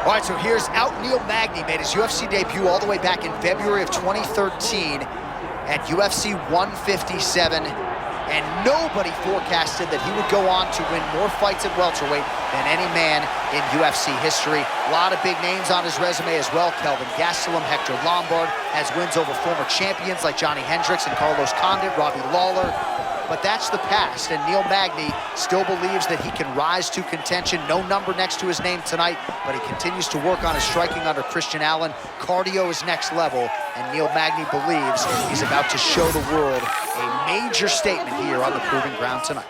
All right, so here's out Neil Magny, made his UFC debut all the way back in February of 2013 at UFC 157, and nobody forecasted that he would go on to win more fights at welterweight than any man in UFC history. A lot of big names on his resume as well. Kelvin Gastelum, Hector Lombard, has wins over former champions like Johnny Hendricks and Carlos Condit, Robbie Lawler. But that's the past, and Neil Magny still believes that he can rise to contention. No number next to his name tonight, but he continues to work on his striking under Christian Allen. Cardio is next level, and Neil Magny believes he's about to show the world a major statement here on the Proving Ground tonight.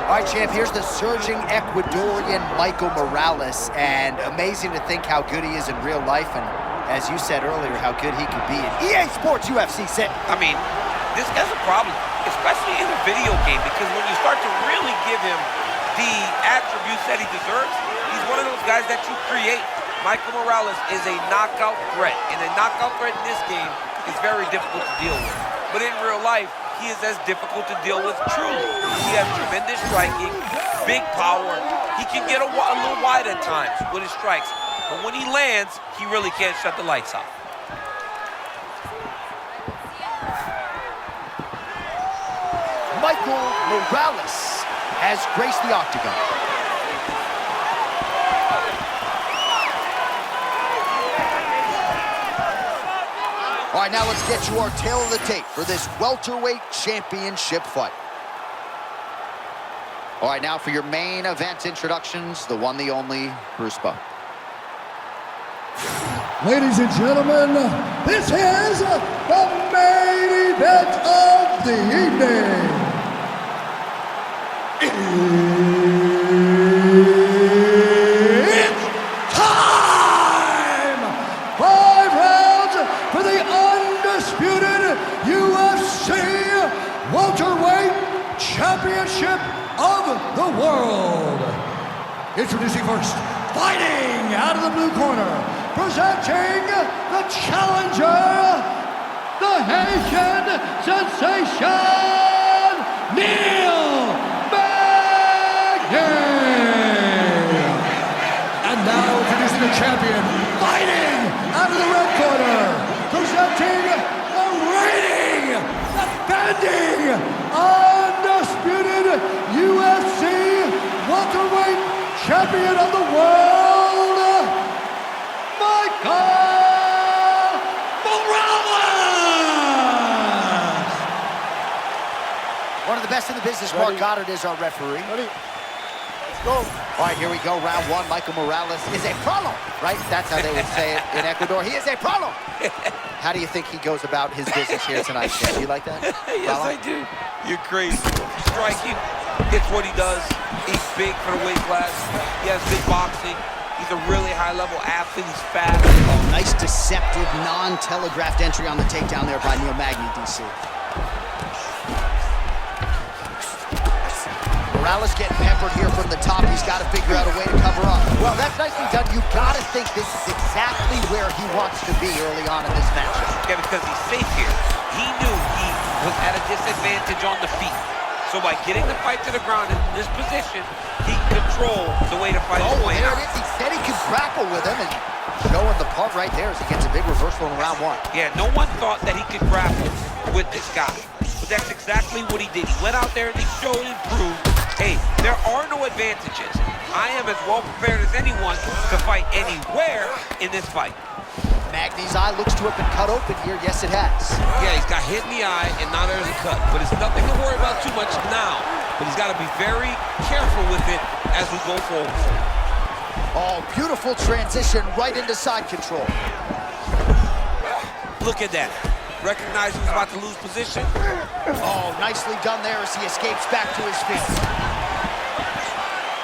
All right, champ, here's the surging Ecuadorian Michael Morales, and amazing to think how good he is in real life, and as you said earlier, how good he could be in EA Sports UFC set. I mean, this guy's a problem, especially in a video game, because when you start to really give him the attributes that he deserves, he's one of those guys that you create. Michael Morales is a knockout threat, and a knockout threat in this game is very difficult to deal with. But in real life, he is as difficult to deal with, truly. He has tremendous striking, big power. He can get a little wide at times with his strikes. But when he lands, he really can't shut the lights off. Michael Morales has graced the octagon. All right, now let's get you our tale of the tape for this welterweight championship fight. All right, now for your main event introductions, the one, the only, Bruce Buck. Ladies and gentlemen, this is the main event of the evening. It's time! 5 rounds for the undisputed UFC welterweight championship of the world. Introducing first, fighting out of the blue corner, presenting the challenger, the Haitian sensation, Neil Magny. And now introducing the champion, fighting out of the red corner, presenting the reigning, defending, undisputed UFC welterweight champion of the world, Michael Morales! One of the best in the business, Mark Goddard, is our referee. Ready? Let's go. All right, here we go, round one. Michael Morales is a problem, right? That's how they would say it in Ecuador. He is a problem. How do you think he goes about his business here tonight, Ken? Do you like that? Yes, I do. You're crazy. Striking, it's what he does. He's big for the weight class. He has good boxing. He's a really high-level athlete. He's fast. Oh, nice deceptive, non-telegraphed entry on the takedown there by Neil Magny, DC. Morales getting peppered here from the top. He's got to figure out a way to cover up. Well, that's nicely done. You've got to think this is exactly where he wants to be early on in this matchup. Yeah, because he's safe here. He knew he was at a disadvantage on the feet. So by getting the fight to the ground in this position, he can control the way to fight. Oh, there it is. He said he could grapple with him, and showing the part right there as he gets a big reversal in round one. Yeah, no one thought that he could grapple with this guy. But that's exactly what he did. He went out there and he showed and proved, hey, there are no advantages. I am as well prepared as anyone to fight anywhere in this fight. Magny's eye looks to have been cut open here. Yes, it has. Yeah, he's got hit in the eye, and now there's a cut. But it's nothing to worry about too much now. But he's got to be very careful with it as we go forward. Oh, beautiful transition right into side control. Look at that. Recognized he was about to lose position. Oh, nicely done there as he escapes back to his feet.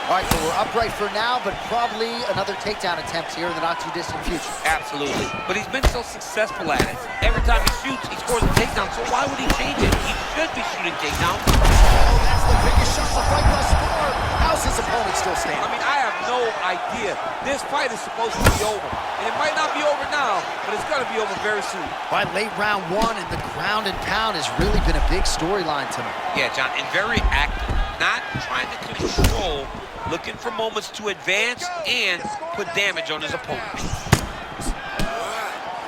All right, so we're upright for now, but probably another takedown attempt here in the not-too-distant future. Absolutely. But he's been so successful at it. Every time he shoots, he scores a takedown. So why would he change it? He should be shooting takedowns. Oh, that's the biggest shot of the fight thus far. How's his opponent still standing? I mean, I have no idea. This fight is supposed to be over. And it might not be over now, but it's going to be over very soon. All right, late round one, and the ground and pound has really been a big storyline tonight. Yeah, John, and very active. Not trying to control, looking for moments to advance and put damage on his opponent.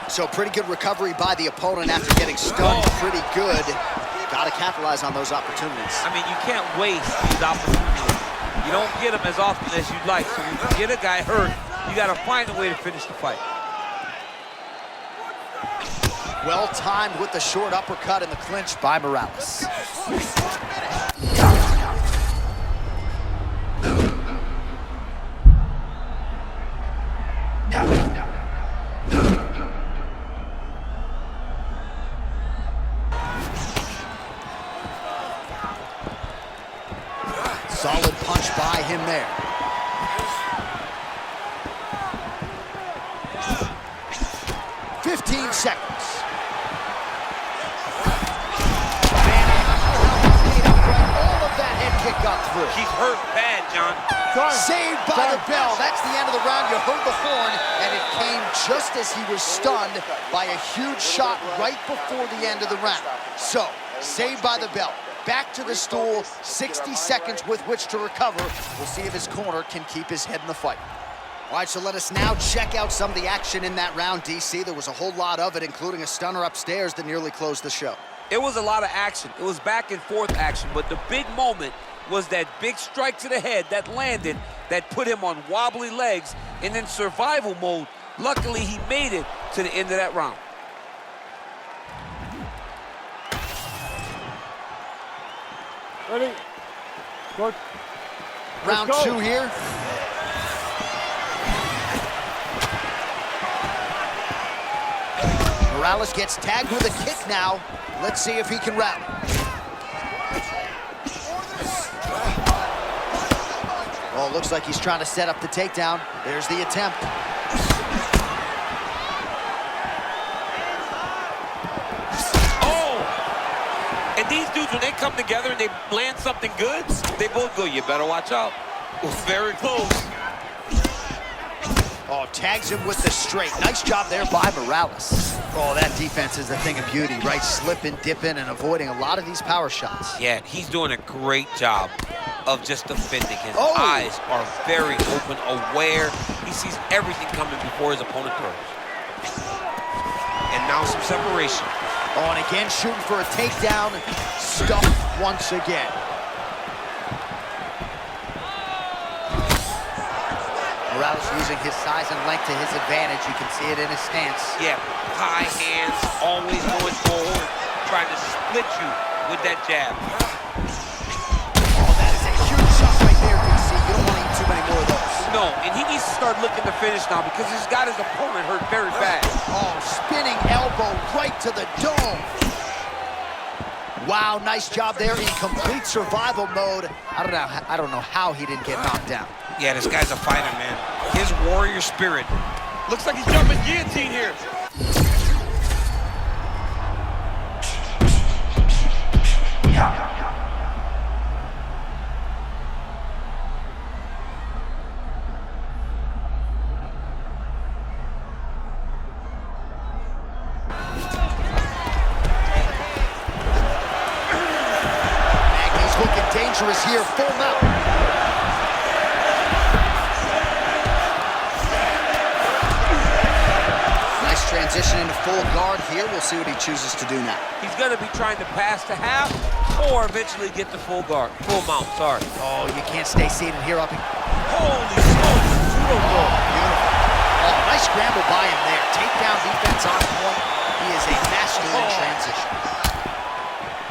So pretty good recovery by the opponent after getting stunned pretty good. Got to capitalize on those opportunities. I mean, you can't waste these opportunities. You don't get them as often as you'd like. So when you get a guy hurt, you got to find a way to finish the fight. Well timed with the short uppercut in the clinch by Morales. Solid punch by him there. "15 seconds. All of that head kick got through. He's hurt bad, John. Saved by the bell. That's the end of the round. You heard the horn, and it came just as he was stunned by a huge shot right before the end of the round. So, saved by the bell. Back to the stool, 60 seconds with which to recover. We'll see if his corner can keep his head in the fight. All right, so let us now check out some of the action in that round, DC. There was a whole lot of it, including a stunner upstairs that nearly closed the show. It was a lot of action. It was back and forth action, but the big moment was that big strike to the head that landed, that put him on wobbly legs, and in survival mode, luckily he made it to the end of that round. Ready? Go. Round Let's go. two here. Morales gets tagged with a kick now. Let's see if he can rally. Oh, looks like he's trying to set up the takedown. There's the attempt. And these dudes, when they come together and they land something good, they both go, you better watch out. Very close. Oh, tags him with the straight. Nice job there by Morales. Oh, that defense is a thing of beauty, right? Slipping, dipping, and avoiding a lot of these power shots. Yeah, he's doing a great job of just defending. His eyes are very open, aware. He sees everything coming before his opponent throws. And now some separation. Oh, and again, shooting for a takedown. Stuffed once again. Morales using his size and length to his advantage. You can see it in his stance. Yeah, high hands, always going forward, trying to split you with that jab. Oh, that is a huge shot right there, DC. You don't want to eat too many more of those. No, and he needs to start looking to finish now because he's got his opponent hurt very bad. Oh, spinning elbow right to the dome. Wow, nice job there in complete survival mode. I don't know how he didn't get knocked down. Yeah, this guy's a fighter, man. His warrior spirit. Looks like he's jumping guillotine here. Magny's looking dangerous here, full mount. Transition into full guard here. We'll see what he chooses to do now. He's going to be trying to pass to half or eventually get to full guard. Full mount, sorry. Oh, you can't stay seated here. Holy smokes. Beautiful. Oh, nice scramble by him there. Takedown defense on point. He is a master in transition.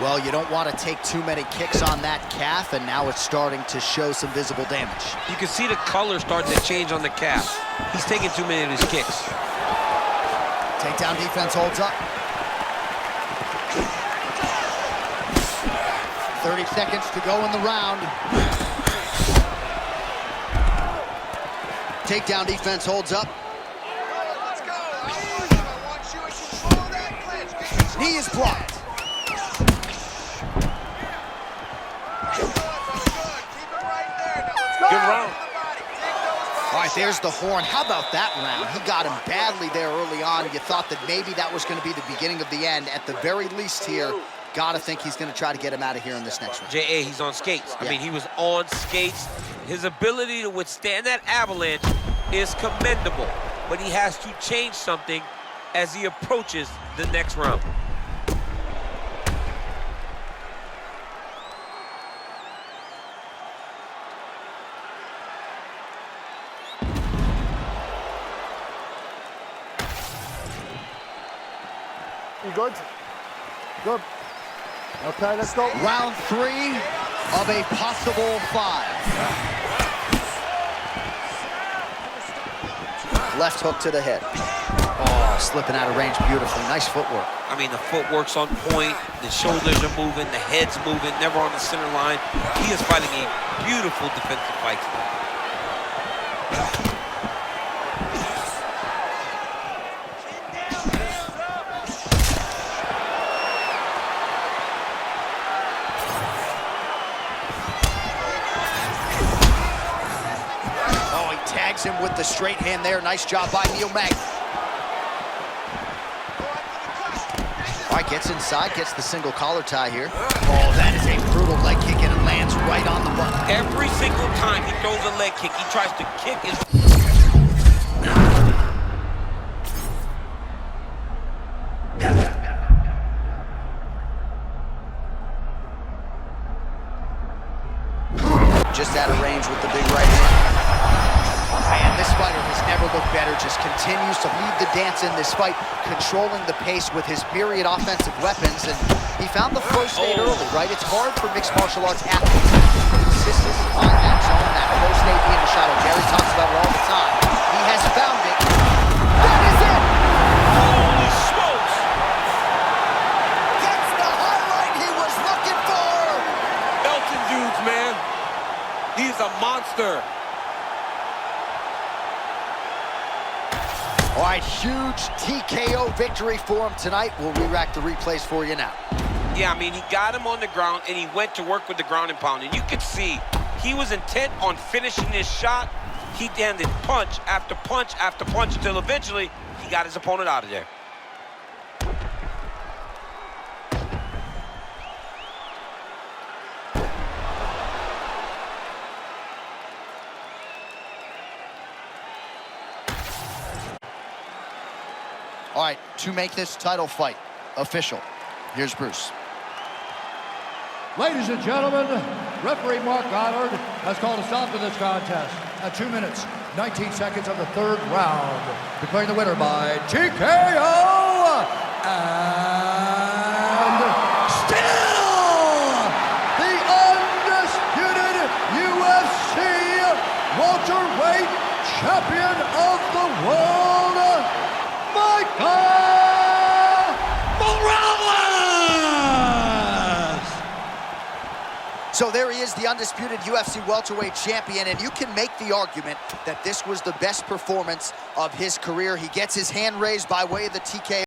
Well, you don't want to take too many kicks on that calf, and now it's starting to show some visible damage. You can see the color starting to change on the calf. He's taking too many of his kicks. Takedown defense holds up. 30 seconds to go in the round. Takedown defense holds up. Let's go. I want you to control that clinch. Knee is blocked. Good. Keep it right there. Now let's go. Good round. All right, there's the horn. How about that round? He got him badly there early on. You thought that maybe that was going to be the beginning of the end. At the very least here, got to think he's going to try to get him out of here in this next round. J.A., he's on skates. Yeah. I mean, he was on skates. His ability to withstand that avalanche is commendable, but he has to change something as he approaches the next round. You good? Good. Okay, let's go. Round 3 of a possible 5. Left hook to the head. Oh, slipping out of range beautifully. Nice footwork. I mean, the footwork's on point, the shoulders are moving, the head's moving, never on the center line. He is fighting a beautiful defensive fight tonight. Tags him with the straight hand there. Nice job by Magny. All right, gets inside, gets the single collar tie here. Oh, that is a brutal leg kick, and it lands right on the button. Every single time he throws a leg kick, he tries to kick his... Just out of range with the big right hand. Man, this fighter has never looked better, just continues to lead the dance in this fight, controlling the pace with his myriad offensive weapons, and he found the first aid early, right? It's hard for mixed martial arts athletes to consistently find that zone, that first aid being a shot. Jerry talks about it all the time. He has found it. That is it! Holy smokes! Gets the highlight he was looking for! Elton dudes, man. He's a monster. All right, huge TKO victory for him tonight. We'll re-rack the replays for you now. Yeah, I mean, he got him on the ground, and he went to work with the ground and pound. And you could see he was intent on finishing his shot. He landed punch after punch after punch until eventually he got his opponent out of there. All right, to make this title fight official, here's Bruce. Ladies and gentlemen, referee Mark Goddard has called a stop to this contest at 2 minutes, 19 seconds of the third round, declaring the winner by TKO, and still the undisputed UFC welterweight champion of the world, So there he is, the undisputed UFC welterweight champion, and you can make the argument that this was the best performance of his career. He gets his hand raised by way of the TKO.